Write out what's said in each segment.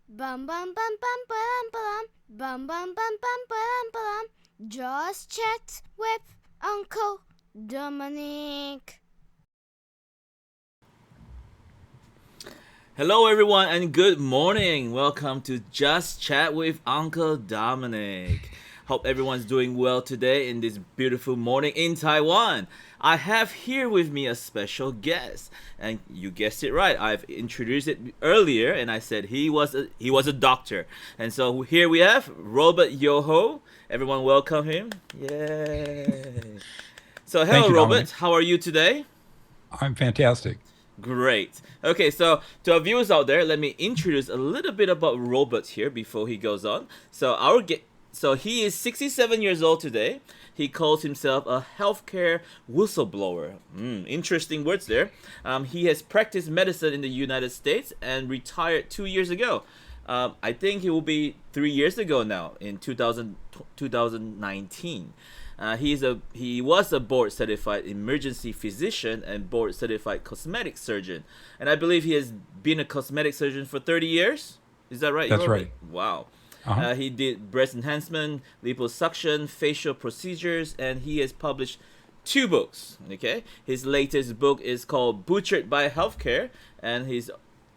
Bum bum bum bum bum bum bum bum bum bum bum bum. Just chat with Uncle Dominic. Hello, everyone, and good morning. Welcome to Just Chat with Uncle Dominic. Hope everyone's doing well today in this beautiful morning in Taiwan. I have here with me a special guest, and you guessed it right. I've introduced it earlier, and I said he was a doctor, and so here we have Robert Yoho. Everyone, welcome him. Yay! So, Thank hello, you, Dominic. Robert. How are you today? I'm fantastic. Great. Okay, so to our viewers out there, let me introduce a little bit about Robert here before he goes on. So he is 67 years old today. He calls himself a healthcare whistleblower. Interesting words there. He has practiced medicine in the United States and retired 2 years ago. I think it will be 3 years ago now in 2019. He was a board certified emergency physician and board certified cosmetic surgeon, and I believe he has been a cosmetic surgeon for 30 years. Is that right, That's Robert? right. Wow. Uh-huh. He did breast enhancement, liposuction, facial procedures, and he has published two books. Okay, his latest book is called "Butchered by Healthcare," and his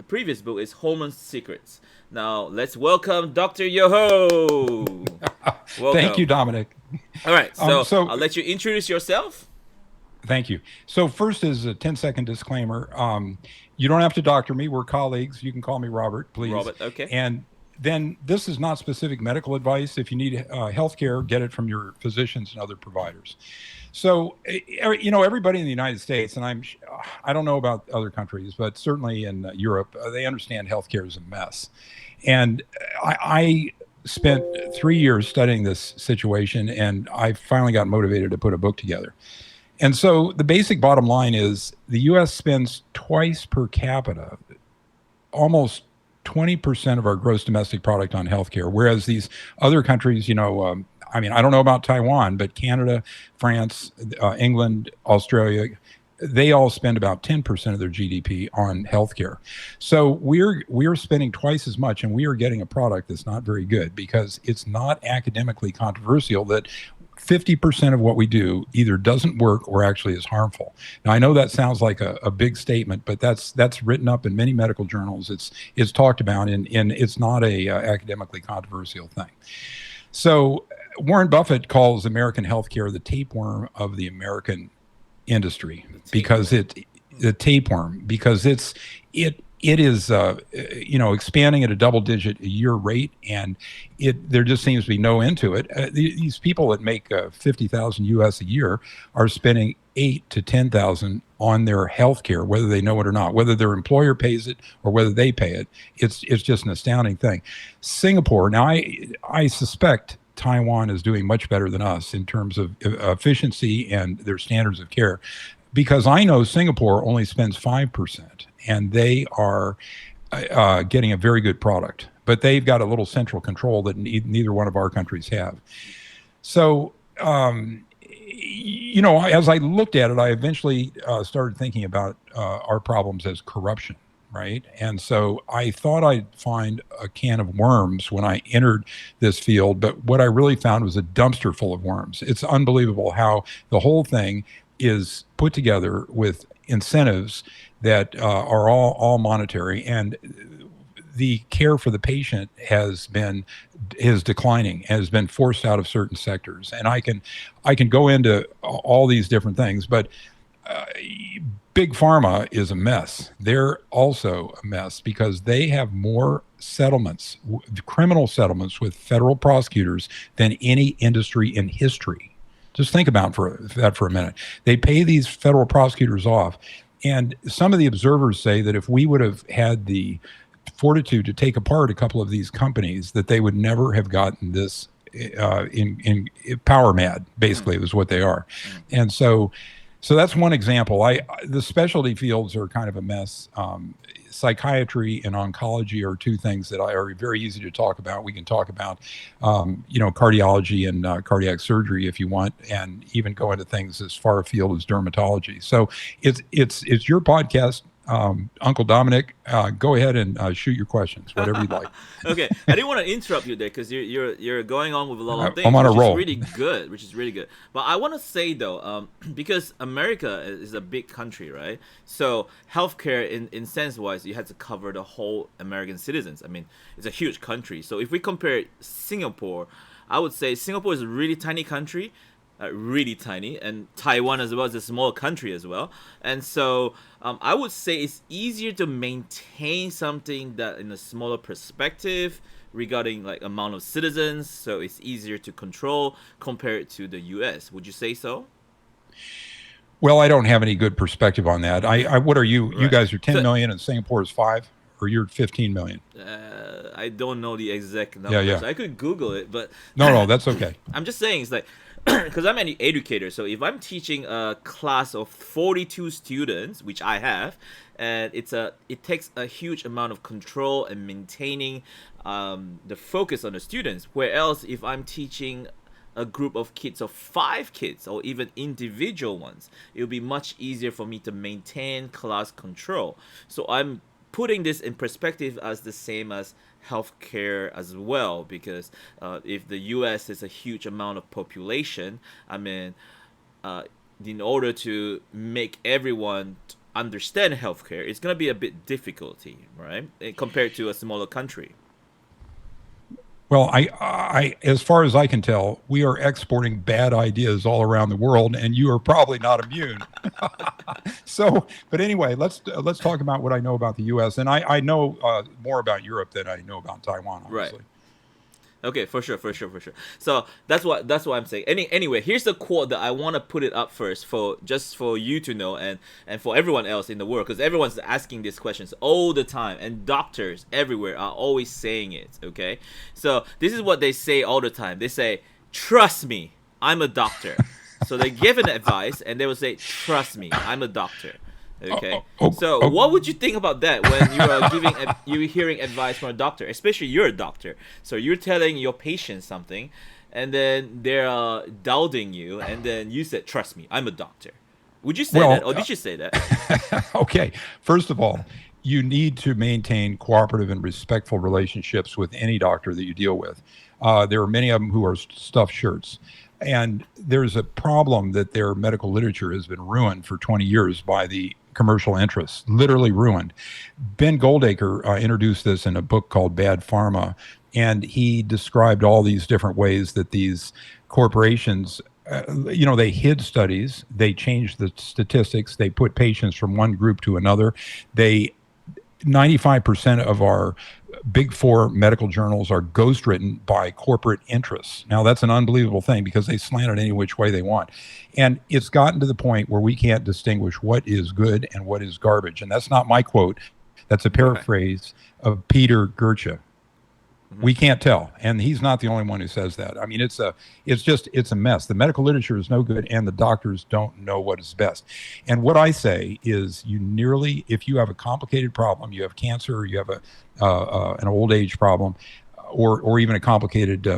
previous book is "Hormone Secrets." Now let's welcome Dr. Yoho. Thank you, Welcome. Dominic. All right, so So I'll let you introduce yourself. thank you. So first is a 10-second disclaimer. You don't have to doctor me. We're colleagues. You can call me Robert, please. Robert, okay. And then this is not specific medical advice. If you need health care, get it from your physicians and other providers. So, everybody in the United States, and I don't know about other countries, but certainly in Europe, they understand healthcare is a mess. And I spent 3 years studying this situation, and I finally got motivated to put a book together. And so the basic bottom line is the US spends twice per capita, almost 20% of our gross domestic product on healthcare, whereas these other countries, I don't know about Taiwan, but Canada, France, England, Australia, they all spend about 10% of their GDP on healthcare. So we're spending twice as much, and we are getting a product that's not very good because it's not academically controversial that 50% of what we do either doesn't work or actually is harmful. Now, I know that sounds like a big statement, but that's written up in many medical journals. It's talked about, and it's not a academically controversial thing. So Warren Buffett calls American healthcare the tapeworm of the American industry The because tapeworm. the tapeworm because it is expanding at a double digit a year rate, and there just seems to be no end to it. These people that make 50,000 US a year are spending 8 to 10,000 on their health care, whether they know it or not, whether their employer pays it or whether they pay it. It's just an astounding thing. Singapore, now I suspect Taiwan is doing much better than us in terms of efficiency and their standards of care, because I know Singapore only spends 5%, and they are getting a very good product, but they've got a little central control that neither one of our countries have. So, as I looked at it, I eventually started thinking about our problems as corruption, right? And so I thought I'd find a can of worms when I entered this field, but what I really found was a dumpster full of worms. It's unbelievable how the whole thing is put together with incentives that are all monetary, and the care for the patient is declining, has been forced out of certain sectors. And I can go into all these different things, but uh, big pharma is a mess. They're also a mess because they have more settlements, criminal settlements with federal prosecutors than any industry in history. Just think about that for a minute. They pay these federal prosecutors off. And some of the observers say that if we would have had the fortitude to take apart a couple of these companies, that they would never have gotten this in power mad. Basically, is what they are. And so that's one example. The specialty fields are kind of a mess. Psychiatry and oncology are two things that are very easy to talk about. We can talk about, cardiology and cardiac surgery if you want, and even go into things as far afield as dermatology. So it's your podcast, Uncle Dominic, go ahead and shoot your questions, whatever you'd like. Okay, I didn't want to interrupt you there because you're going on with a lot of I'm things, on a which is roll. really good, which is really good. But I want to say though, because America is a big country, right? So healthcare, in sense wise, you had to cover the whole American citizens. I mean, it's a huge country. So if we compare Singapore, I would say Singapore is a really tiny country, really tiny, and Taiwan as well is a small country as well. And so I would say it's easier to maintain something that in a smaller perspective regarding like amount of citizens. So it's easier to control compared to the U.S. Would you say so? Well, I don't have any good perspective on that. What are you? You Right. guys are 10 So million and Singapore is 5, or you're 15 million? I don't know the exact Yeah, numbers. yeah. I could Google it, but No, no, that's okay. I'm just saying it's like because I'm an educator, so if I'm teaching a class of 42 students, which I have, and it takes a huge amount of control and maintaining the focus on the students. Whereas if I'm teaching a group of kids of 5 kids or even individual ones, it will be much easier for me to maintain class control. So I'm putting this in perspective as the same as healthcare as well, because if the US is a huge amount of population, I mean, uh, in order to make everyone understand healthcare, it's going to be a bit difficulty, right? Compared to a smaller country. Well, as far as I can tell, we are exporting bad ideas all around the world, and you are probably not immune. So, but anyway, let's talk about what I know about the U.S. And I know more about Europe than I know about Taiwan, Right. obviously. Okay, for sure, for sure, for sure. So that's what I'm saying. Anyway, here's the quote that I want to put it up first for just for you to know and for everyone else in the world, because everyone's asking these questions all the time, and doctors everywhere are always saying it. Okay, so this is what they say all the time. They say, "Trust me, I'm a doctor." So they give an advice, and they will say, "Trust me, I'm a doctor." Okay. So Oh, what would you think about that when you are you're hearing advice from a doctor, especially you're a doctor. So you're telling your patient something, and then they're doubting you, and then you said, "Trust me, I'm a doctor." Would you say well, that, or did you say that? okay. First of all, you need to maintain cooperative and respectful relationships with any doctor that you deal with. There are many of them who are stuffed shirts. And there's a problem that their medical literature has been ruined for 20 years by the commercial interests, literally ruined. Ben Goldacre introduced this in a book called Bad Pharma, and he described all these different ways that these corporations they hid studies, they changed the statistics, they put patients from one group to another. They 95% of our big four medical journals are ghostwritten by corporate interests. Now, that's an unbelievable thing because they slant it any which way they want. And it's gotten to the point where we can't distinguish what is good and what is garbage. And that's not my quote, that's a Right. paraphrase of Peter Gertje. Hmm. We can't tell, and he's not the only one who says that. I mean, it's a mess. The medical literature is no good, and the doctors don't know what is best. And what I say is, if you have a complicated problem, you have cancer, or you have an old age problem, or even a complicated,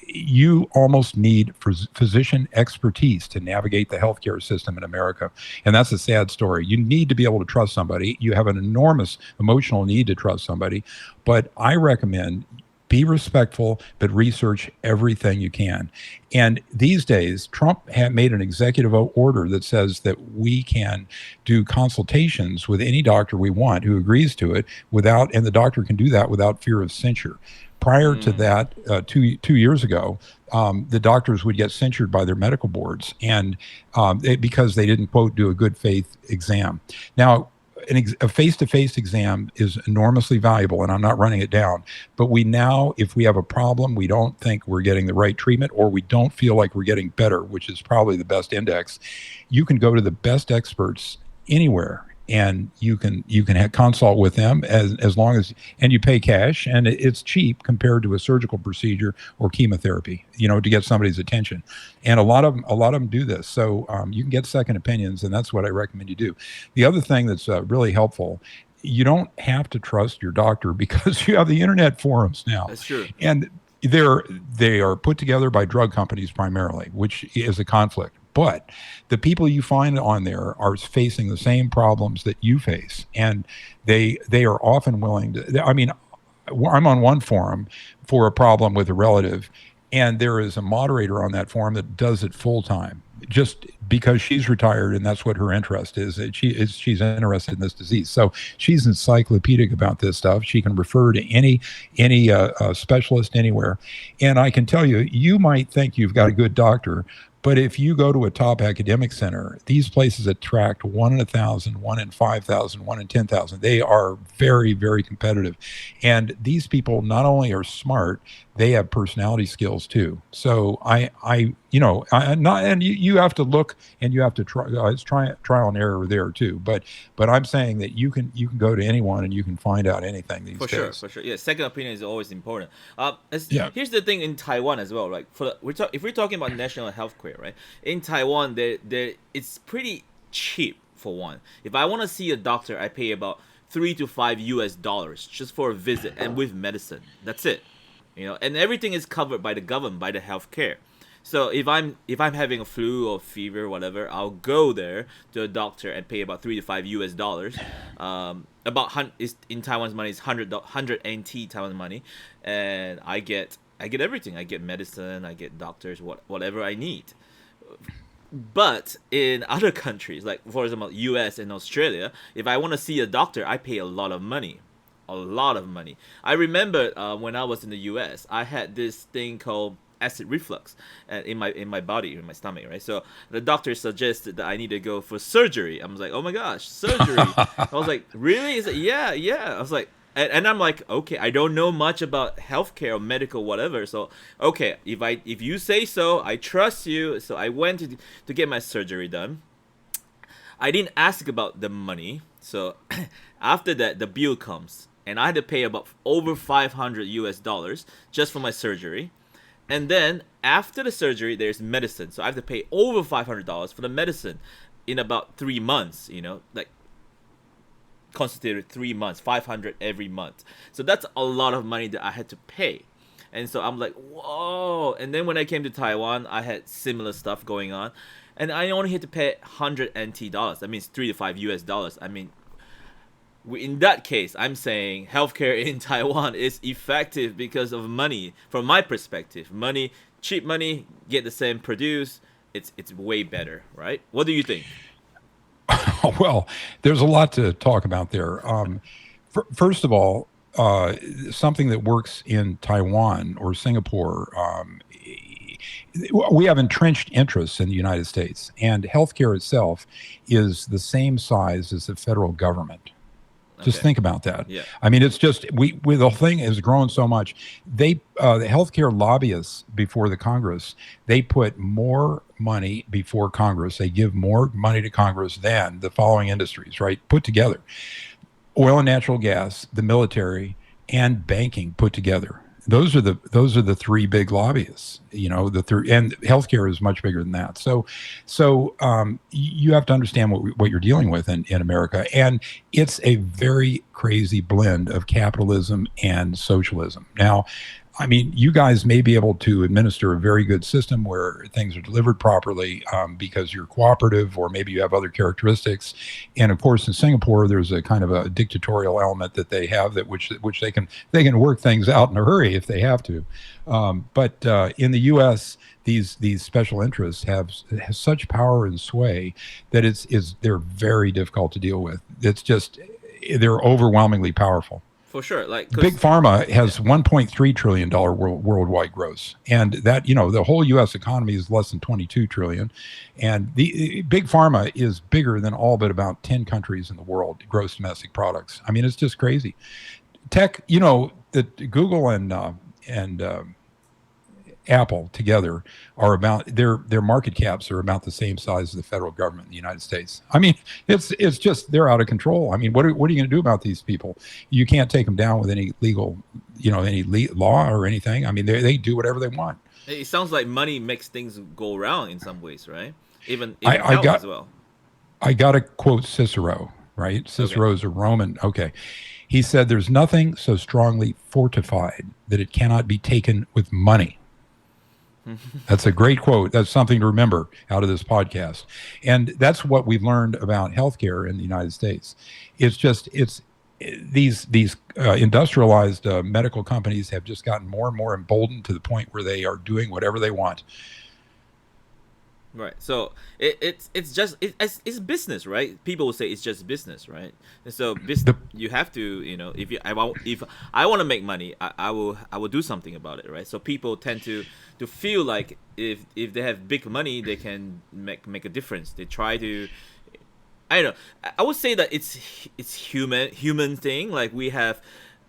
you almost need physician expertise to navigate the healthcare system in America, and that's a sad story. You need to be able to trust somebody. You have an enormous emotional need to trust somebody, but I recommend be respectful, but research everything you can. And these days, Trump made an executive order that says that we can do consultations with any doctor we want who agrees to it and the doctor can do that without fear of censure. Prior to Mm. that, 2 years ago, the doctors would get censured by their medical boards and because they didn't, quote, do a good faith exam. Now, a face-to-face exam is enormously valuable, and I'm not running it down. But if we have a problem, we don't think we're getting the right treatment, or we don't feel like we're getting better, which is probably the best index, you can go to the best experts anywhere, and you can consult with them as long as, and you pay cash, and it's cheap compared to a surgical procedure or chemotherapy, to get somebody's attention. And a lot of them do this, so you can get second opinions, and that's what I recommend you do. The other thing that's really helpful, you don't have to trust your doctor because you have the internet forums now, That's true. and they are put together by drug companies primarily, which is a conflict. But the people you find on there are facing the same problems that you face, and they are often willing to. I mean, I'm on one forum for a problem with a relative, and there is a moderator on that forum that does it full time, just because she's retired and that's what her interest is. She's interested in this disease, so she's encyclopedic about this stuff. She can refer to any specialist anywhere, and I can tell you, you might think you've got a good doctor. But if you go to a top academic center, these places attract 1 in 1,000, 1 in 5,000, 1 in 10,000. They are very, very competitive. And these people not only are smart, they have personality skills too. So you have to look and you have to try. It's trial and error there too. But I'm saying that you can go to anyone and you can find out anything these days. For sure. Yeah, second opinion is always important. Yeah. Here's the thing in Taiwan as well. Like if we're talking about national health care, right? In Taiwan, it's pretty cheap for one. If I want to see a doctor, I pay about $3 to $5 just for a visit and with medicine. That's it. And everything is covered by the government, by the healthcare. So if I'm having a flu or fever or whatever, I'll go there to a doctor and pay about $3 to $5. In Taiwan's money is 100 NT Taiwan money, and I get everything. I get medicine, I get doctors, whatever I need. But in other countries, like for example US and Australia, if I want to see a doctor, I pay a lot of money. I remember when I was in the US, I had this thing called acid reflux in my body, in my stomach, right? So the doctor suggested that I need to go for surgery. I was like, oh my gosh, surgery. I was like, really? He's like, yeah. I was like, and I'm like, okay, I don't know much about healthcare or medical whatever. So okay, if you say so, I trust you. So I went to get my surgery done. I didn't ask about the money. So after that, the bill comes, and I had to pay about over $500 just for my surgery. And then after the surgery, there's medicine. So I have to pay over $500 for the medicine in about 3 months. Like constituted 3 months, 500 every month. So that's a lot of money that I had to pay. And so I'm like, whoa. And then when I came to Taiwan, I had similar stuff going on, and I only had to pay 100 NT dollars. That means $3 to $5. I mean, in that case, I'm saying healthcare in Taiwan is effective because of money. From my perspective, cheap money, get the same produce. It's way better, right? What do you think? Well, there's a lot to talk about there. First of all, something that works in Taiwan or Singapore, we have entrenched interests in the United States, and healthcare itself is the same size as the federal government. Just think about that. Yeah. I mean, it's just the thing has grown so much. The healthcare lobbyists before the Congress, they put more money before Congress. They give more money to Congress than the following industries, right? Put together: oil and natural gas, the military, and banking put together. Those are the three big lobbyists, and healthcare is much bigger than that. So you have to understand what you're dealing with in America. And it's a very crazy blend of capitalism and socialism. Now, I mean, you guys may be able to administer a very good system where things are delivered properly because you're cooperative, or maybe you have other characteristics. And of course, in Singapore, there's a kind of a dictatorial element that they have which they can work things out in a hurry if they have to. But in the U.S., these special interests have such power and sway that they're very difficult to deal with. It's just they're overwhelmingly powerful. For sure, like Big Pharma has $1.3 trillion worldwide gross, and that the whole U.S. economy is less than $22 trillion, and the Big Pharma is bigger than all but about 10 countries in the world gross domestic products. I mean, it's just crazy. Tech, that Google and Apple together are about their market caps are about the same size as the federal government in the United States. I mean, it's just they're out of control. I mean, what are you going to do about these people? You can't take them down with any legal, law or anything. I mean, they do whatever they want. It sounds like money makes things go around in some ways, right? Even health as well. I got to quote Cicero, right? Cicero's a Roman. Okay. He said, "There's nothing so strongly fortified that it cannot be taken with money." That's a great quote. That's something to remember out of this podcast. And that's what we've learned about healthcare in the United States. It's these industrialized medical companies have just gotten more and more emboldened to the point where they are doing whatever they want. Right. So it's just it's business, right? People will say it's just business, right? And so The you have to, if I want to make money, I will do something about it, right? So people tend to feel like if they have big money, they can make a difference. They try to. I don't know. I would say that it's human thing. Like we have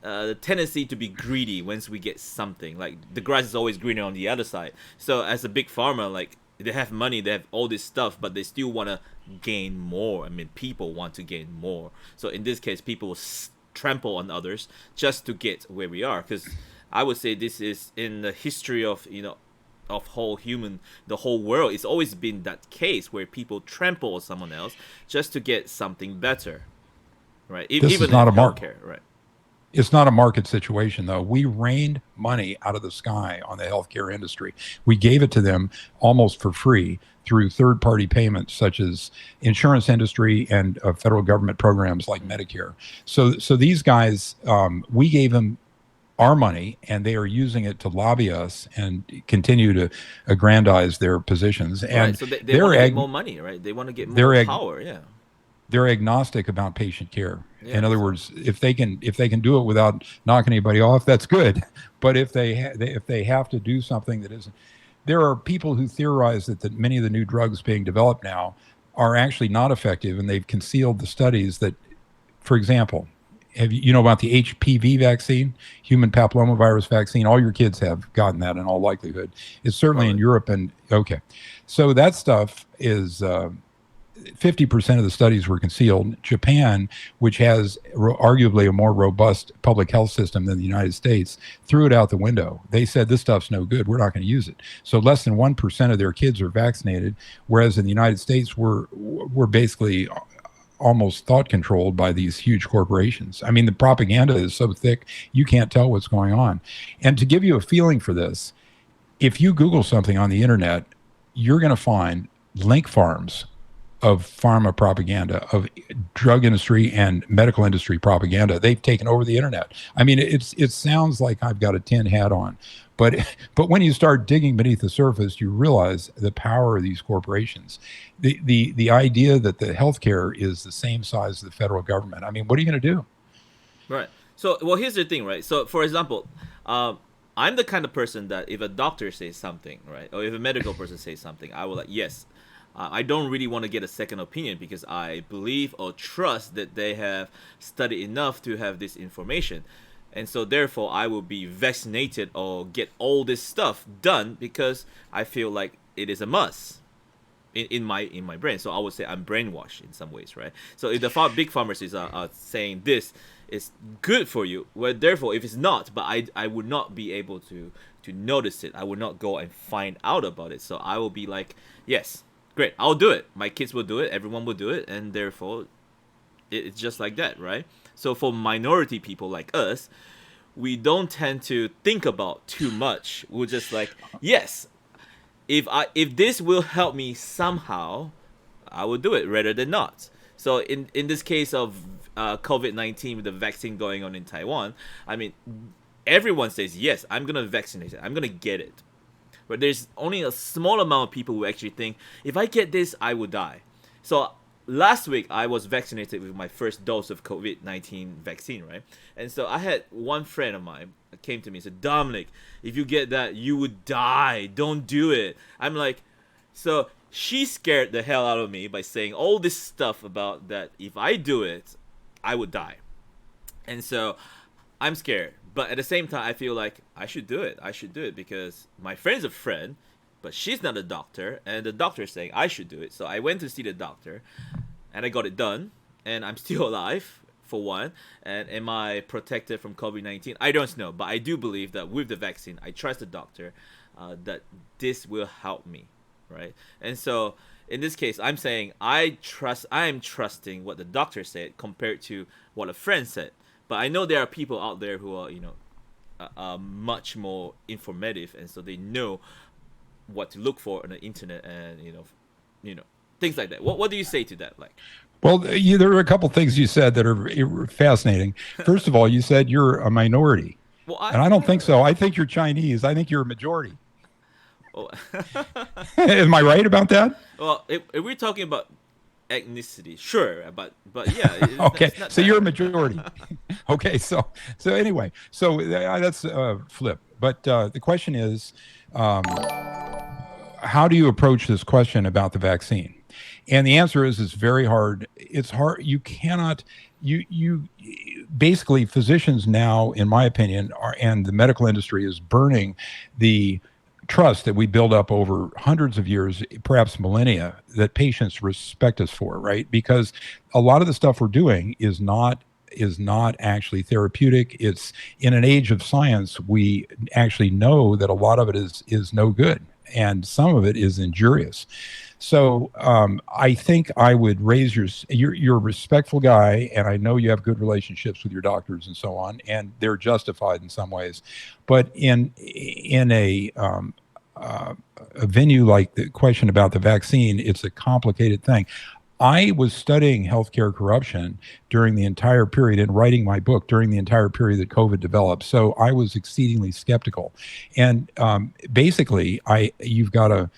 the tendency to be greedy once we get something. Like the grass is always greener on the other side. So as a big farmer, like they have money, they have all this stuff, but they still want to gain more. I mean, people want to gain more. So in this case, people will trample on others just to get where we are. Because I would say this is in the history of of the whole world. It's always been that case where people trample on someone else just to get something better, right? this is Even in not a mark. healthcare, right? It's not a market situation, though. We rained money out of the sky on the healthcare industry. We gave it to them almost for free through third-party payments, such as insurance industry and federal government programs like Medicare. So these guys, we gave them our money, and they are using it to lobby us and continue to aggrandize their positions. Right. And So they want they're to get ag- more money, right? They want to get more they're ag- power. Yeah. they're agnostic about patient care. Yeah. In other So words, if they can do it without knocking anybody off, that's good. But if they have to do something that isn't, there are people who theorize that many of the new drugs being developed now are actually not effective, and they've concealed the studies that, for example, have you know about the HPV vaccine, human papillomavirus vaccine? All your kids have gotten that in all likelihood. It's certainly in probably. Europe and okay. So that stuff is 50% of the studies were concealed. Japan, which has arguably a more robust public health system than the United States, threw it out the window. They said this stuff's no good. We're not going to use it. So less than 1% of their kids are vaccinated, whereas in the United States, we're basically almost thought controlled by these huge corporations. I mean, the propaganda is so thick, you can't tell what's going on. And to give you a feeling for this, if you Google something on the internet, you're going to find link farms of pharma propaganda, of drug industry and medical industry propaganda. They've taken over the internet. I mean, it sounds like I've got a tin hat on, but when you start digging beneath the surface, you realize the power of these corporations. The idea that the healthcare is the same size as the federal government. I mean, what are you going to do? Right. So, well, here's the thing, right? So, for example, I'm the kind of person that if a doctor says something, right, or if a medical person says something, I will like, yes. I don't really want to get a second opinion because I believe or trust that they have studied enough to have this information. And so, therefore, I will be vaccinated or get all this stuff done because I feel like it is a must in my brain. So I would say I'm brainwashed in some ways, right? So if the big pharmacies are saying this is good for you, well, therefore, if it's not, but I would not be able to notice it. I would not go and find out about it. So I will be like, yes, great, I'll do it. My kids will do it. Everyone will do it, and therefore, it's just like that, right? So for minority people like us, we don't tend to think about too much. We're just like, yes, if this will help me somehow, I will do it rather than not. So in this case of COVID-19 with the vaccine going on in Taiwan, I mean, everyone says yes, I'm gonna vaccinate it, I'm gonna get it, but there's only a small amount of people who actually think if I get this, I will die. So last week I was vaccinated with my first dose of COVID-19 vaccine, right? And so I had one friend of mine that came to me and said, Dominic, if you get that, you would die. Don't do it. I'm like, so she scared the hell out of me by saying all this stuff about that if I do it, I would die. And so I'm scared. But at the same time, I feel like I should do it. I should do it because my friend's a friend, but she's not a doctor, and the doctor is saying I should do it. So I went to see the doctor, and I got it done, and I'm still alive for one. And am I protected from COVID-19? I don't know, but I do believe that with the vaccine, I trust the doctor that this will help me, right? And so in this case, I'm saying I am trusting what the doctor said compared to what a friend said. But I know there are people out there who are much more informative, and so they know what to look for on the internet, and things like that. What do you say to that? Like, Well, there are a couple things you said that are fascinating. First of all, you said you're a minority, well, and I don't think so. I think you're Chinese. I think you're a majority. oh, Am I right about that? well, if we're talking about ethnicity, sure, but yeah, Okay, it's not so you're a that. majority. Okay, so anyway, so that's flip. But the question is, um, how do you approach this question about the vaccine? And the answer is, it's very hard. It's hard. You cannot. You basically, physicians now, in my opinion, and the medical industry is burning the trust that we build up over hundreds of years, perhaps millennia, that patients respect us for, right? Because a lot of the stuff we're doing is not actually therapeutic. It's in an age of science, we actually know that a lot of it is no good, and some of it is injurious. So I think I would raise you're a respectful guy, and I know you have good relationships with your doctors and so on, and they're justified in some ways. But in a venue like the question about the vaccine, it's a complicated thing. I was studying healthcare corruption during the entire period and writing my book during the entire period that COVID developed. So I was exceedingly skeptical. And basically, you've got to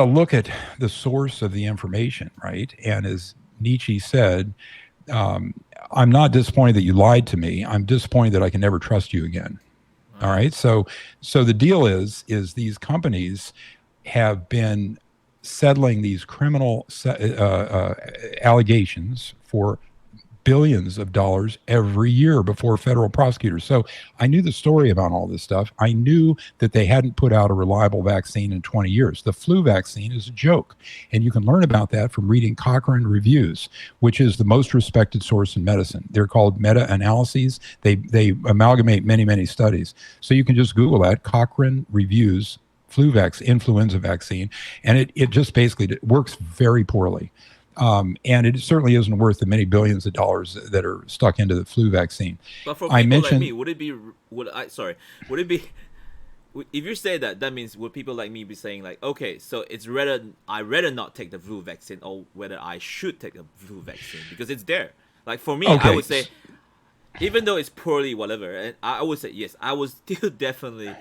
look at the source of the information, right? And as Nietzsche said, um, I'm not disappointed that you lied to me. I'm disappointed that I can never trust you again. All right. So the deal is these companies have been settling these criminal allegations for billions of dollars every year before federal prosecutors. So I knew the story about all this stuff. I knew that they hadn't put out a reliable vaccine in 20 years. The flu vaccine is a joke. And you can learn about that from reading Cochrane Reviews, which is the most respected source in medicine. They're called meta-analyses. They amalgamate many, many studies. So you can just Google that, Cochrane Reviews influenza vaccine, and it just basically works very poorly. And it certainly isn't worth the many billions of dollars that are stuck into the flu vaccine. But for I people like mentioned, me, would it be if you say that means would people like me be saying like, okay, so I rather not take the flu vaccine, or whether I should take the flu vaccine because it's there. Like for me, I okay, would say, even though it's poorly whatever, and I would say yes, I would still definitely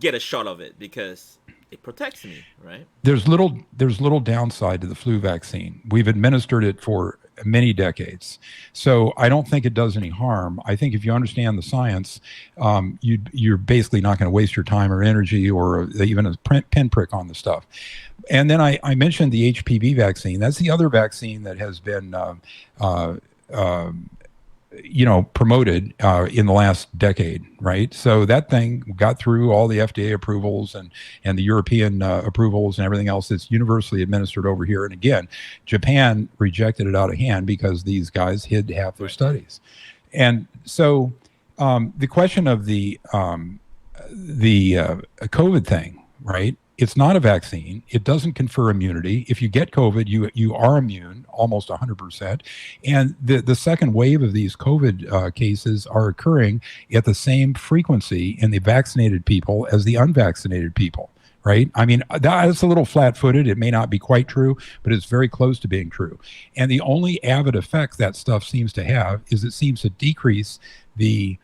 get a shot of it because it protects me, right? there's little downside to the flu vaccine. We've administered it for many decades, so I don't think it does any harm. I think if you understand the science, you're basically not going to waste your time or energy or even a pinprick on the stuff. And then I mentioned the HPV vaccine. That's the other vaccine that has been uh, uh, promoted in the last decade, right? So that thing got through all the FDA approvals and the European approvals and everything else. It's universally administered over here. And again, Japan rejected it out of hand because these guys hid half their studies. And so the question of the COVID thing, right? It's not a vaccine. It doesn't confer immunity. If you get COVID, you are immune almost 100%. And the second wave of these COVID cases are occurring at the same frequency in the vaccinated people as the unvaccinated people, right? I mean, that's a little flat-footed. It may not be quite true, but it's very close to being true. And the only avid effect that stuff seems to have is it seems to decrease the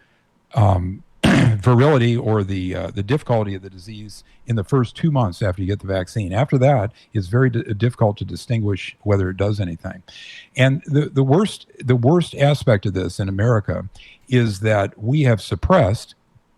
virility or the difficulty of the disease in the first 2 months after you get the vaccine. After that, it's very difficult to distinguish whether it does anything. And the worst aspect of this in America is that we have suppressed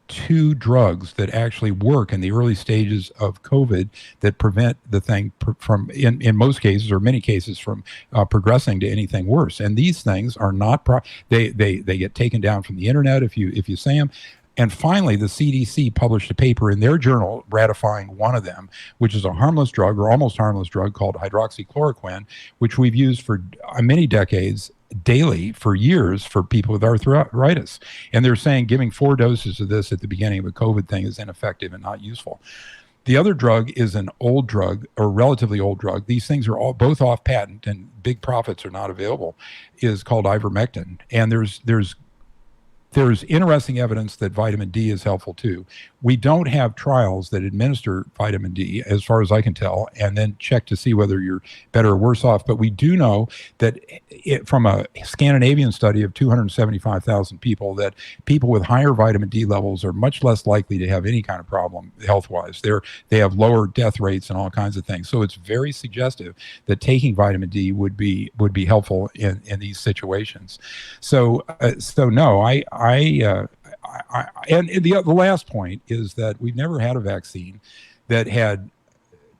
two drugs that actually work in the early stages of COVID that prevent the thing from, in most cases or many cases, from progressing to anything worse. And these things are not they get taken down from the internet if you say them. And finally, the CDC published a paper in their journal ratifying one of them, which is a harmless drug or almost harmless drug called hydroxychloroquine, which we've used for many decades daily for years for people with arthritis. And they're saying giving 4 doses of this at the beginning of a COVID thing is ineffective and not useful. The other drug is an old drug, or relatively old drug. These things are both off patent and big profits are not available, is called ivermectin. And there's there's interesting evidence that vitamin D is helpful too. We don't have trials that administer vitamin D, as far as I can tell, and then check to see whether you're better or worse off. But we do know that from a Scandinavian study of 275,000 people, that people with higher vitamin D levels are much less likely to have any kind of problem health-wise. They have lower death rates and all kinds of things. So it's very suggestive that taking vitamin D would be helpful in these situations. So no, and the last point is that we've never had a vaccine that had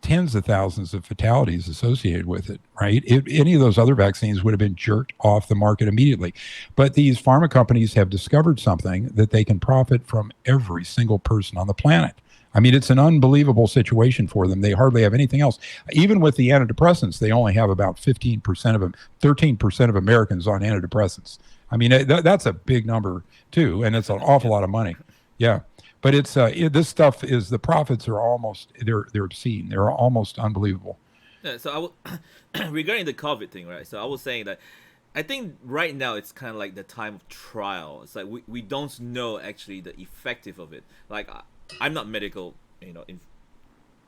tens of thousands of fatalities associated with it, right? Any of those other vaccines would have been jerked off the market immediately. But these pharma companies have discovered something that they can profit from every single person on the planet. I mean, it's an unbelievable situation for them. They hardly have anything else. Even with the antidepressants, they only have about 15% of them, 13% of Americans on antidepressants. I mean, that's a big number too, and it's an awful lot of money. Yeah, but it's this stuff is, the profits are almost, they're obscene. They're almost unbelievable. Yeah, so I will regarding the COVID thing, right? So I was saying that I think right now it's kind of like the time of trial. It's like we don't know actually the effective of it. Like I'm not medical, in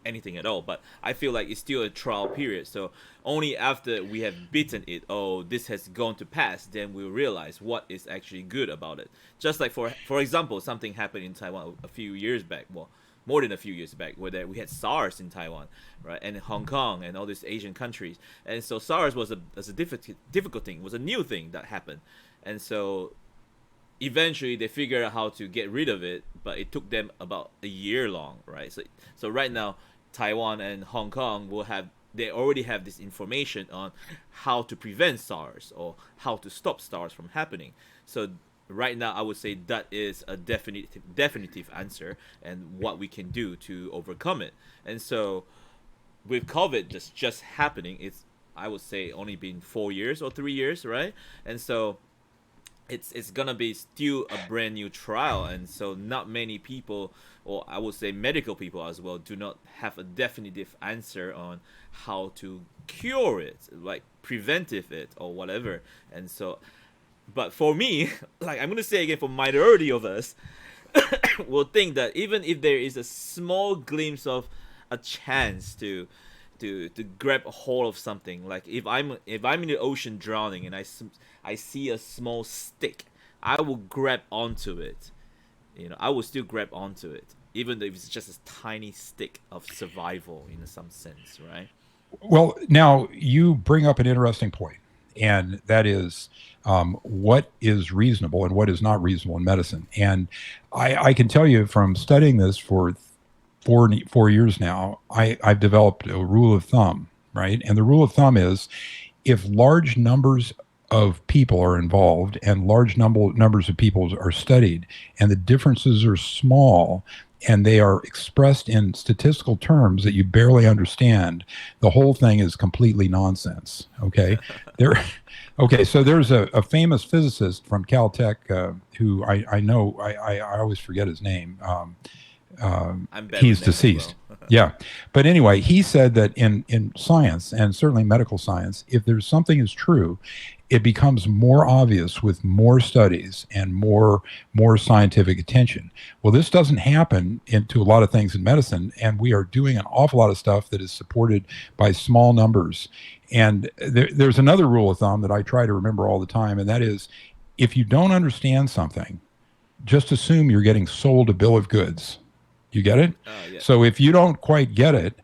anything at all, but I feel like it's still a trial period. So only after we have beaten it, oh, this has gone to pass, then we'll realize what is actually good about it. Just like for example, something happened in Taiwan a few years back. Well, more than a few years back, where we had SARS in Taiwan, right, and in Hong Kong and all these Asian countries. And so SARS was a difficult thing, was a new thing that happened, and so eventually they figured out how to get rid of it, but it took them about a year long, right? So right now, Taiwan and Hong Kong they already have this information on how to prevent SARS or how to stop SARS from happening. So right now, I would say that is a definitive answer and what we can do to overcome it. And so with COVID just happening, it's, I would say, only been 4 years or 3 years, right? And so it's gonna be still a brand new trial, and so not many people, or I would say medical people as well, do not have a definitive answer on how to cure it, like preventive it or whatever. And so, but for me, like I'm gonna say again, for minority of us, will think that even if there is a small glimpse of a chance to grab a hold of something, like if I'm in the ocean drowning and I see a small stick, I will grab onto it. I will still grab onto it, even though if it's just a tiny stick of survival in some sense, right? Well, now you bring up an interesting point, and that is what is reasonable and what is not reasonable in medicine. And I can tell you from studying this for 4 years now, I've developed a rule of thumb, right? And the rule of thumb is, if large numbers of people are involved and large numbers of people are studied, and the differences are small, and they are expressed in statistical terms that you barely understand, the whole thing is completely nonsense. Okay, okay. So there's a famous physicist from Caltech who I know. I always forget his name. He's deceased. Well. Yeah. But anyway, he said that in science, and certainly medical science, if there's something is true, it becomes more obvious with more studies and more scientific attention. Well, this doesn't happen to a lot of things in medicine, and we are doing an awful lot of stuff that is supported by small numbers. And there's another rule of thumb that I try to remember all the time, and that is, if you don't understand something, just assume you're getting sold a bill of goods. You get it? Yeah. So if you don't quite get it,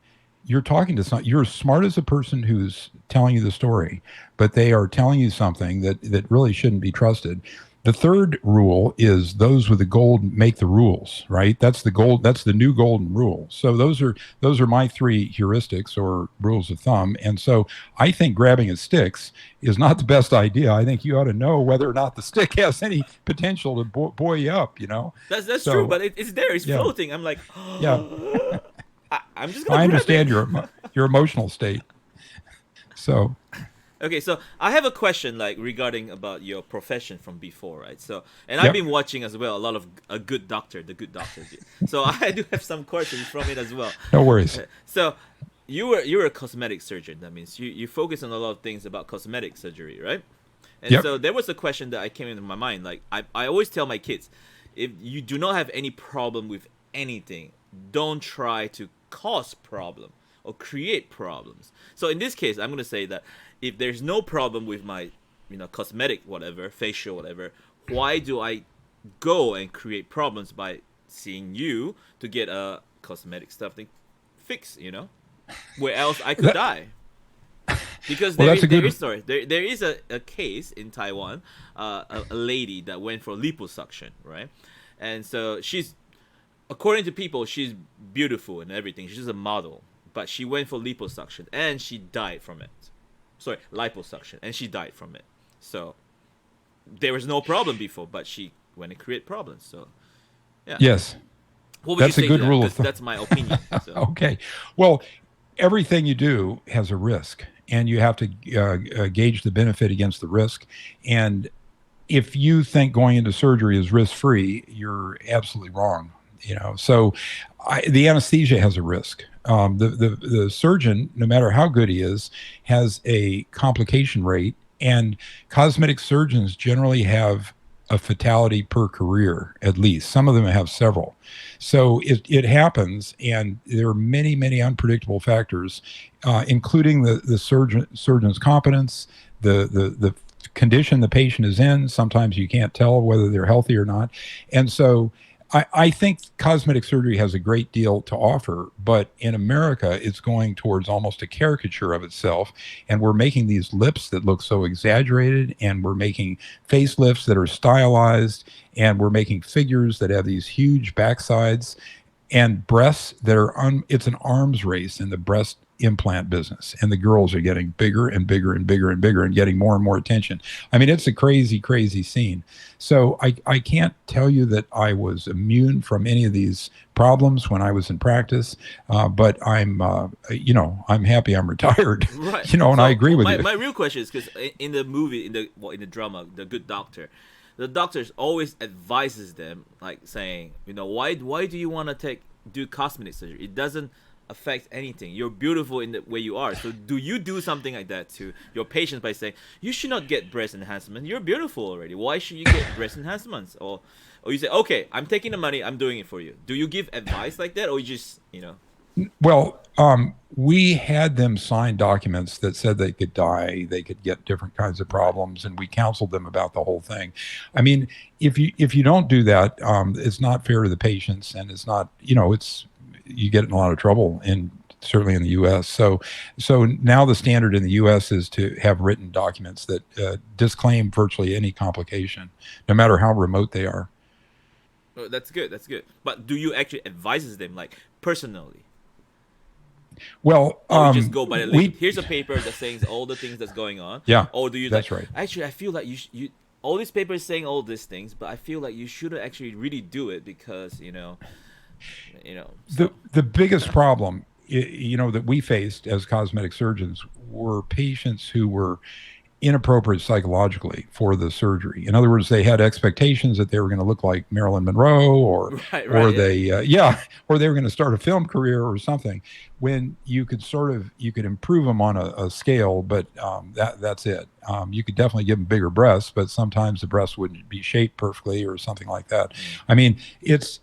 you're talking to you're as smart as the person who's telling you the story, but they are telling you something that really shouldn't be trusted. The third rule is, those with the gold make the rules, right? That's the new golden rule. So those are my three heuristics or rules of thumb. And so I think grabbing at sticks is not the best idea. I think you ought to know whether or not the stick has any potential to buoy you up, That's true, but it's there. It's floating. I'm like, yeah. I'm just gonna I understand grab it. your emotional state. So okay, so I have a question, like, regarding about your profession from before, right? So, and Yep. I've been watching as well a lot of The Good Doctor. So I do have some questions from it as well. no worries. So you're a cosmetic surgeon. That means you focus on a lot of things about cosmetic surgery, right? And Yep. so there was a question that I came into my mind. Like I always tell my kids, if you do not have any problem with anything, don't try to cause problem or create problems. So in this case, I'm gonna say that if there's no problem with my, cosmetic whatever, facial whatever, why do I go and create problems by seeing you to get a cosmetic stuff thing fixed? Where else I could That, die. Because well, there that's is a there good. is sorry there is a case in Taiwan, a lady that went for liposuction, right? And so she's, according to people, she's beautiful and everything. She's a model, but she went for liposuction and she died from it. Sorry, liposuction, and she died from it. So there was no problem before, but she went and create problems. So yeah, Yes, what would you that's a say to good that? rule of Because thumb. that's my opinion. So Okay. Well, everything you do has a risk, and you have to gauge the benefit against the risk. And if you think going into surgery is risk free, you're absolutely wrong. So the anesthesia has a risk. The surgeon, no matter how good he is, has a complication rate, and cosmetic surgeons generally have a fatality per career, at least. Some of them have several. So it happens, and there are many, many unpredictable factors, including the surgeon's competence, the condition the patient is in. Sometimes you can't tell whether they're healthy or not. And so I think cosmetic surgery has a great deal to offer, but in America, it's going towards almost a caricature of itself. And we're making these lips that look so exaggerated, and we're making facelifts that are stylized, and we're making figures that have these huge backsides, and breasts that are it's an arms race in the breast implant business, and the girls are getting bigger and bigger and bigger and bigger and getting more and more attention. I mean, it's a crazy, crazy scene. So I can't tell you that I was immune from any of these problems when I was in practice, but I'm happy I'm retired. right. And I So agree with my, you. my real question is, because in the movie, in the drama, The Good Doctor, the doctors always advises them, like saying, why do you want to do cosmetic surgery? It doesn't affect anything. You're beautiful in the way you are. So do you do something like that to your patients by saying you should not get breast enhancement? You're beautiful already. Why should you get breast enhancements? Or you say, okay, I'm taking the money. I'm doing it for you. Do you give advice like that, or you just? Well, we had them sign documents that said they could die, they could get different kinds of Right. problems, and we counseled them about the whole thing. I mean, if you don't do that, it's not fair to the patients, and it's not, it's you get in a lot of trouble, and certainly in the U.S. So now the standard in the U.S. is to have written documents that disclaim virtually any complication, no matter how remote they are. Oh, that's good. That's good. But do you actually advise them, like, personally? Well, Or you just go by the lead? we Here's a paper that says all the things that's going on. yeah, Or do you, like, that's right. actually, I feel like you all these papers saying all these things, but I feel like you shouldn't actually really do it because, the so. the biggest problem that we faced as cosmetic surgeons were patients who were inappropriate psychologically for the surgery. In other words, they had expectations that they were going to look like Marilyn Monroe, or Right, or right, yeah. they yeah, or they were going to start a film career or something. When you could improve them on a scale, but that's it. You could definitely give them bigger breasts, but sometimes the breasts wouldn't be shaped perfectly or something like that. Mm. I mean, it's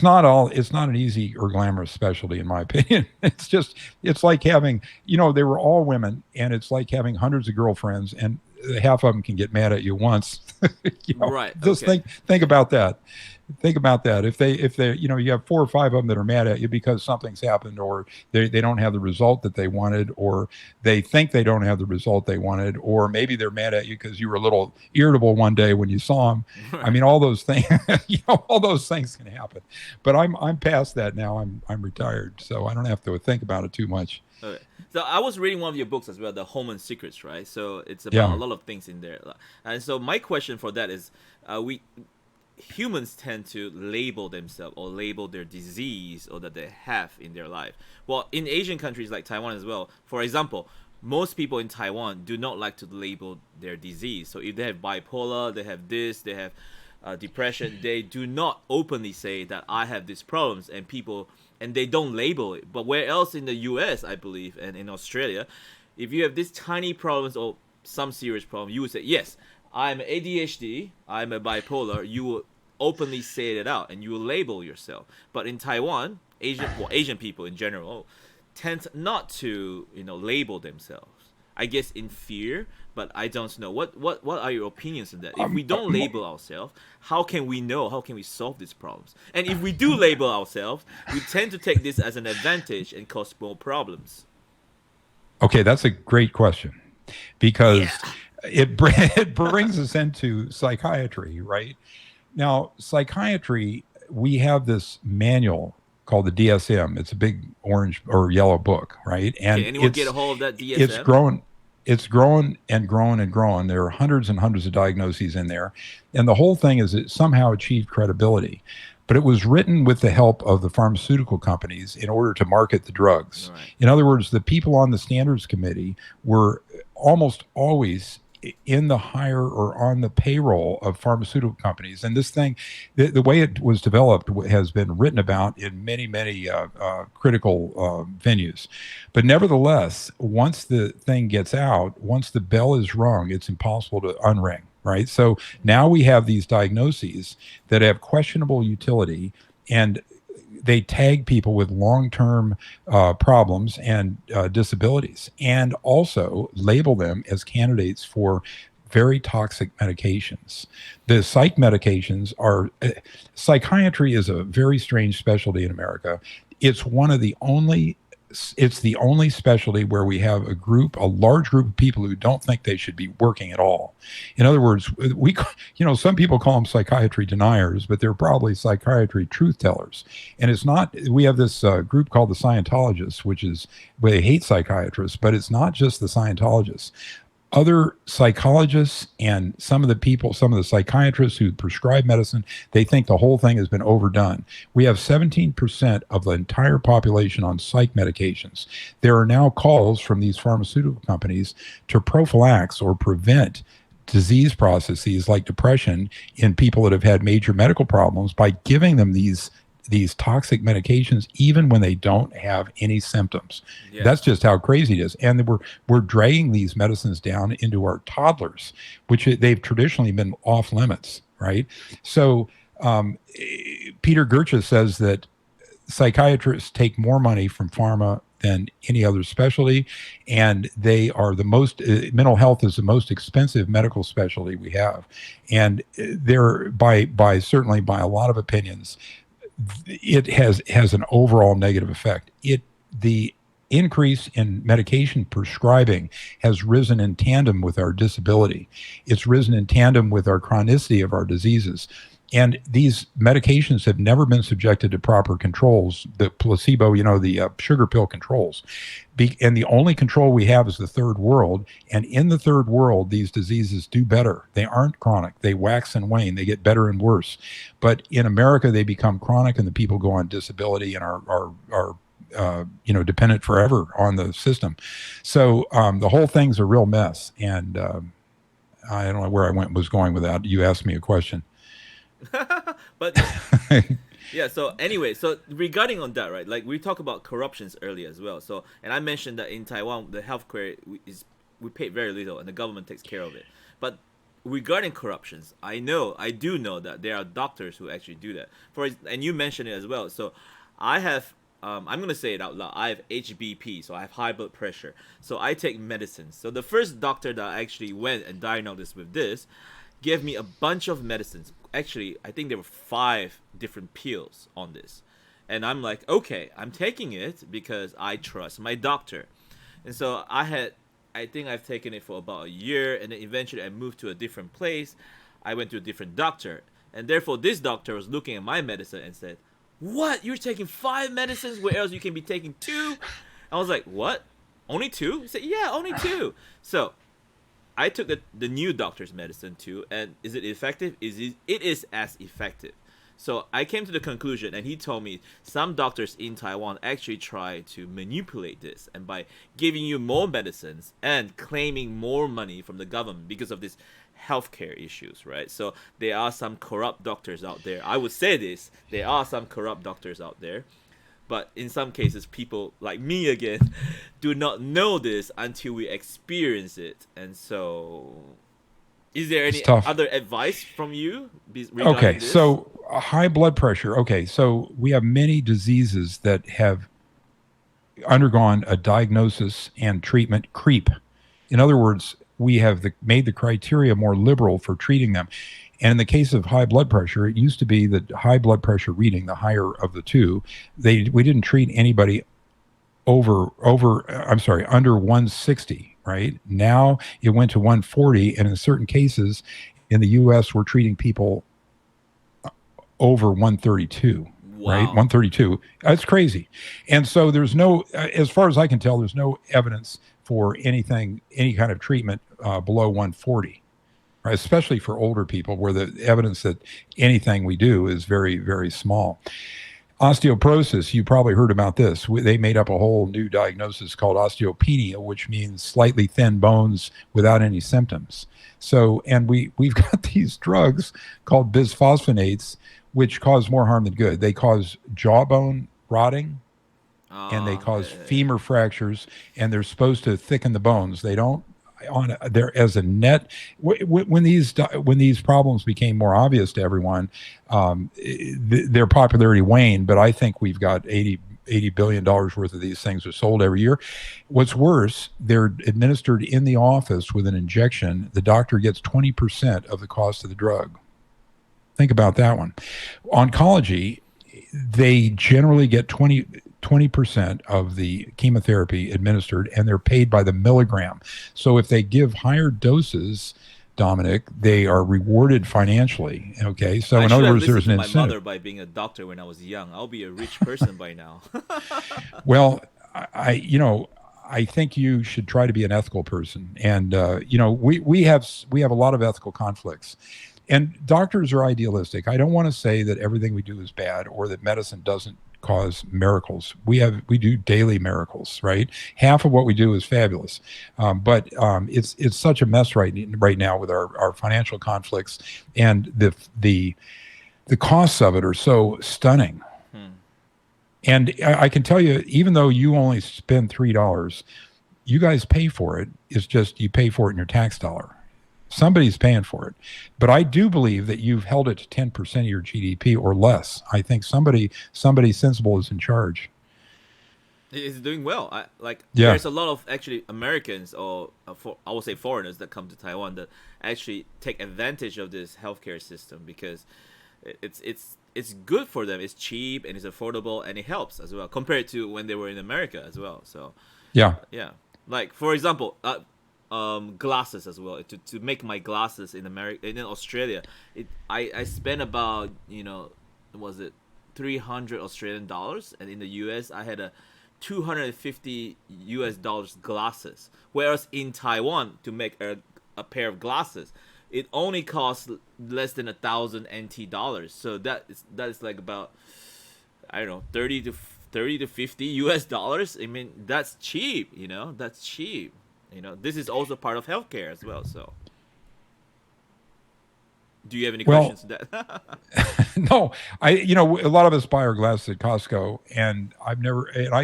not an easy or glamorous specialty, in my opinion. It's like having, they were all women, and it's like having hundreds of girlfriends, and half of them can get mad at you once. Right, Just okay. think about that. Think about that. If they you have 4 or 5 of them that are mad at you because something's happened, or they don't have the result that they wanted, or they think they don't have the result they wanted, or maybe they're mad at you because you were a little irritable one day when you saw them. I Right. mean, all those things, all those things can happen. But I'm past that now. I'm retired, so I don't have to think about it too much. Okay. So I was reading one of your books as well, The Home and Secrets, right? So it's about a Yeah. lot of things in there. And so my question for that is, we humans tend to label themselves or label their disease or that they have in their life. Well, in Asian countries like Taiwan as well, for example, most people in Taiwan do not like to label their disease. So if they have bipolar, they have this, they have depression, they do not openly say that I have these problems, and they don't label it. But where else in the U.S., I believe, and in Australia, If you have these tiny problems or some serious problem, you would say, yes, I'm ADHD, I'm a bipolar. You will openly say it out and you will label yourself. But in Taiwan, Asian people in general tend not to, label themselves. I guess in fear, but I don't know. What are your opinions on that? If we don't label ourselves, how can we know? How can we solve these problems? And if we do label ourselves, we tend to take this as an advantage and cause more problems. Okay, that's a great question Yeah. because it brings us into psychiatry, right? Now, psychiatry, we have this manual called the DSM. It's a big orange or yellow book, right? Can And anyone get a hold of that it's DSM? grown it's grown and grown and grown. There are hundreds and hundreds of diagnoses in there. And the whole thing is it somehow achieved credibility. But it was written with the help of the pharmaceutical companies in order to market the drugs. All right. In other words, the people on the standards committee were almost always in the hire or on the payroll of pharmaceutical companies. And this thing, the way it was developed has been written about in many, many critical venues. But nevertheless, once the thing gets out, once the bell is rung, it's impossible to unring. Right. So now we have these diagnoses that have questionable utility, and they tag people with long-term problems and disabilities, and also label them as candidates for very toxic medications. The psych medications are psychiatry is a very strange specialty in America. It's one of the only it's the only specialty where we have a large group of people who don't think they should be working at all. In other words, some people call them psychiatry deniers, but they're probably psychiatry truth tellers. And it's not, we have this group called the Scientologists, which is where they hate psychiatrists, but it's not just the Scientologists. Other psychologists and some of the psychiatrists who prescribe medicine, they think the whole thing has been overdone. We have 17% of the entire population on psych medications. There are now calls from these pharmaceutical companies to prophylax or prevent disease processes like depression in people that have had major medical problems by giving them these toxic medications even when they don't have any symptoms. Yeah. That's just how crazy it is. And we're dragging these medicines down into our toddlers, which they've traditionally been off limits, right? So Peter Gurcha says that psychiatrists take more money from pharma than any other specialty, and they are the most mental health is the most expensive medical specialty we have, and they're certainly by a lot of opinions, it has an overall negative effect. The increase in medication prescribing has risen in tandem with our disability. It's risen in tandem with our chronicity of our diseases. And these medications have never been subjected to proper controls, the placebo, the sugar pill controls. And the only control we have is the third world. And in the third world, these diseases do better. They aren't chronic. They wax and wane. They get better and worse. But in America, they become chronic, and the people go on disability and are dependent forever on the system. So the whole thing's a real mess. And I don't know where I was going with that. You asked me a question. But yeah, so anyway, so regarding on that, right, like we talked about corruptions earlier as well. So, and I mentioned that in Taiwan the healthcare we pay very little and the government takes care of it. But regarding corruptions, I do know that there are doctors who actually do that. And you mentioned it as well. So I have I'm gonna say it out loud. I have HBP, so I have high blood pressure. So I take medicines. So the first doctor that actually went and diagnosed us with this gave me a bunch of medicines. Actually, I think there were 5 different pills on this. And I'm like, okay, I'm taking it because I trust my doctor. And so I think I've taken it for about a year, and then eventually I moved to a different place. I went to a different doctor. And therefore, this doctor was looking at my medicine and said, what? You're taking 5 medicines where else you can be taking 2? I was like, what? Only 2? He said, yeah, only 2. So I took the new doctor's medicine too, and is it effective? It is as effective. So I came to the conclusion, and he told me some doctors in Taiwan actually try to manipulate this, and by giving you more medicines and claiming more money from the government because of this healthcare issues, right? So there are some corrupt doctors out there. I would say this: there are some corrupt doctors out there. But in some cases, people like me again do not know this until we experience it. And so, is there It's any tough. other advice from you Okay, regarding this? so high blood pressure. Okay, so we have many diseases that have undergone a diagnosis and treatment creep. In other words, we have made the criteria more liberal for treating them. And in the case of high blood pressure, it used to be that high blood pressure reading, the higher of the two, we didn't treat anybody under 160, right? Now it went to 140, and in certain cases in the US we're treating people over 132, right? Wow. 132. That's crazy. And so there's no, as far as I can tell, there's no evidence for anything, any kind of treatment below 140, right? Especially for older people, where the evidence that anything we do is very, very small. Osteoporosis, you probably heard about this. They made up a whole new diagnosis called osteopenia, which means slightly thin bones without any symptoms. So, and we've got these drugs called bisphosphonates, which cause more harm than good. They cause jawbone rotting, and they Ah, cause yeah. femur fractures, and they're supposed to thicken the bones. They don't. On there as a net, when these problems became more obvious to everyone, their popularity waned. But I think we've got $80 billion worth of these things are sold every year. What's worse, they're administered in the office with an injection. The doctor gets 20% of the cost of the drug. Think about that one. Oncology, they generally get 20% of the chemotherapy administered, and they're paid by the milligram. So if they give higher doses, Dominic, they are rewarded financially. Okay. So I in should other have words, listened there's to an my incentive. mother by being a doctor when I was young. I'll be a rich person by now. Well, I think you should try to be an ethical person. And, we have a lot of ethical conflicts. And doctors are idealistic. I don't want to say that everything we do is bad or that medicine doesn't cause miracles. We do daily miracles, right? Half of what we do is fabulous, but it's such a mess right now with our financial conflicts, and the costs of it are so stunning. Hmm. And I can tell you, even though you only spend $3, you guys pay for it. It's just you pay for it in your tax dollar. Somebody's paying for it. But I do believe that you've held it to 10% of your GDP or less. I think somebody sensible is in charge. It's doing well. Yeah. There's a lot of actually Americans or I would say foreigners that come to Taiwan that actually take advantage of this healthcare system because it's good for them. It's cheap and it's affordable and it helps as well compared to when they were in America as well. So Yeah. yeah, like for example, glasses as well. To make my glasses in America in Australia, I spent about was it 300 Australian dollars, and in the US I had a 250 US dollars glasses. Whereas in Taiwan, to make a pair of glasses, it only costs less than 1,000 NT dollars. So that is like about, I don't know, 30 to 50 US dollars. I mean, that's cheap. That's cheap. This is also part of healthcare as well. So, do you have any Well, questions to that? no, a lot of us buy our glasses at Costco, and I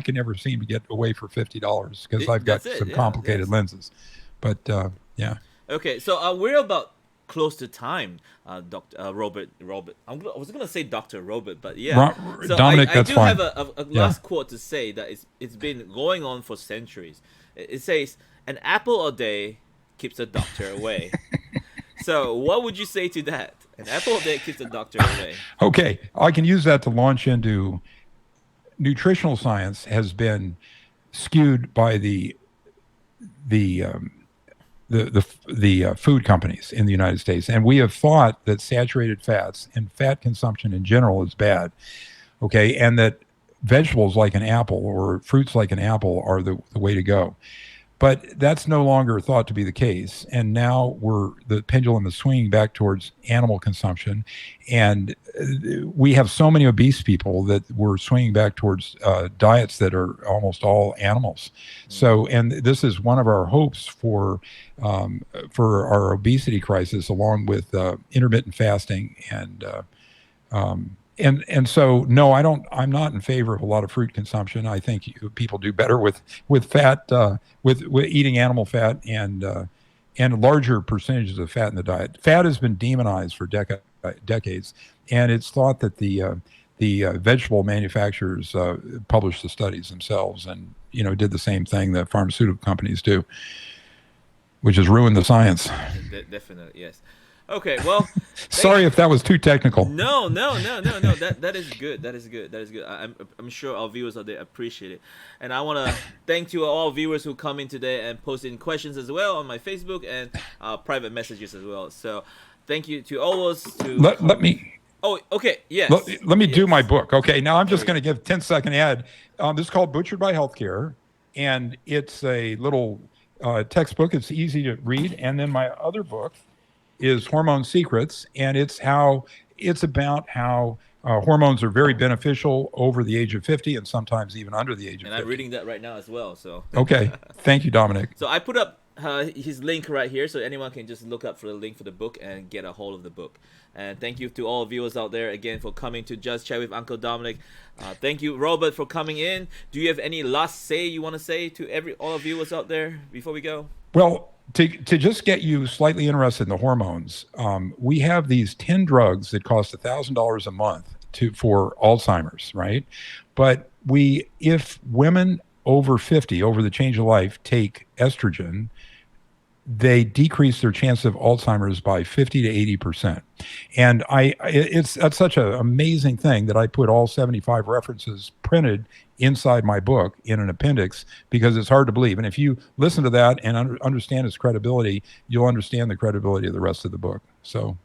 can never seem to get away for $50 because I've got That's it. some Yeah. complicated Yes. lenses. But yeah. Okay, so we're about close to time, Doctor Robert. I was gonna say Doctor Robert, but yeah. So Dominic, I that's do fine. have a Yeah. last quote to say that it's been going on for centuries. It says, "An apple a day keeps a doctor away." So what would you say to that? An apple a day keeps a doctor away. Okay, I can use that to launch into nutritional science has been skewed by the food companies in the United States, and we have thought that saturated fats and fat consumption in general is bad. Okay, and that vegetables like an apple or fruits like an apple are the way to go. But that's no longer thought to be the case. And now the pendulum is swinging back towards animal consumption. And we have so many obese people that we're swinging back towards diets that are almost all animals. So, and this is one of our hopes for our obesity crisis, along with intermittent fasting and so no, I'm not in favor of a lot of fruit consumption. I think people do better with fat, with eating animal fat and larger percentages of fat in the diet. Fat has been demonized for decades, and it's thought that the vegetable manufacturers published the studies themselves, and did the same thing that pharmaceutical companies do, which has ruined the science. Definitely, yes. Okay, well, Sorry if that was too technical. no. That is good. That is good. That is good. I'm sure our viewers out there appreciate it, and I want to thank to all viewers who come in today and post in questions as well on my Facebook and private messages as well. So, thank you to all those. Let me. Oh, okay. Yes. Let me do Yes. my book. Okay, now I'm just going to give 10-second ad. This is called Butchered by Healthcare, and it's a little textbook. It's easy to read. And then my other book is Hormone Secrets, and it's about how hormones are very beneficial over the age of 50 and sometimes even under the age of 50. And I'm reading that right now as well. So. Okay, thank you, Dominic. So I put up his link right here, so anyone can just look up for the link for the book and get a hold of the book. And thank you to all viewers out there again for coming to Just Chat with Uncle Dominic. Thank you, Robert, for coming in. Do you have any last say you want to say to all viewers out there before we go? Well, to just get you slightly interested in the hormones, we have these 10 drugs that cost $1,000 a month for Alzheimer's, right? But if women over 50, over the change of life, take estrogen, they decrease their chance of Alzheimer's by 50 to 80%. And that's such an amazing thing that I put all 75 references printed inside my book in an appendix, because it's hard to believe. And if you listen to that and understand its credibility, you'll understand the credibility of the rest of the book. So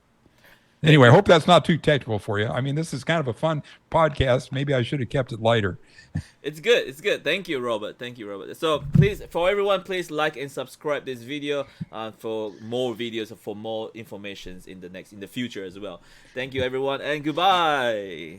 anyway, I hope that's not too technical for you. I mean, this is kind of a fun podcast. Maybe I should have kept it lighter. It's good. It's good. Thank you, Robert. Thank you, Robert. So please, for everyone, please like and subscribe this video for more videos, for more informations in the future as well. Thank you, everyone, and goodbye.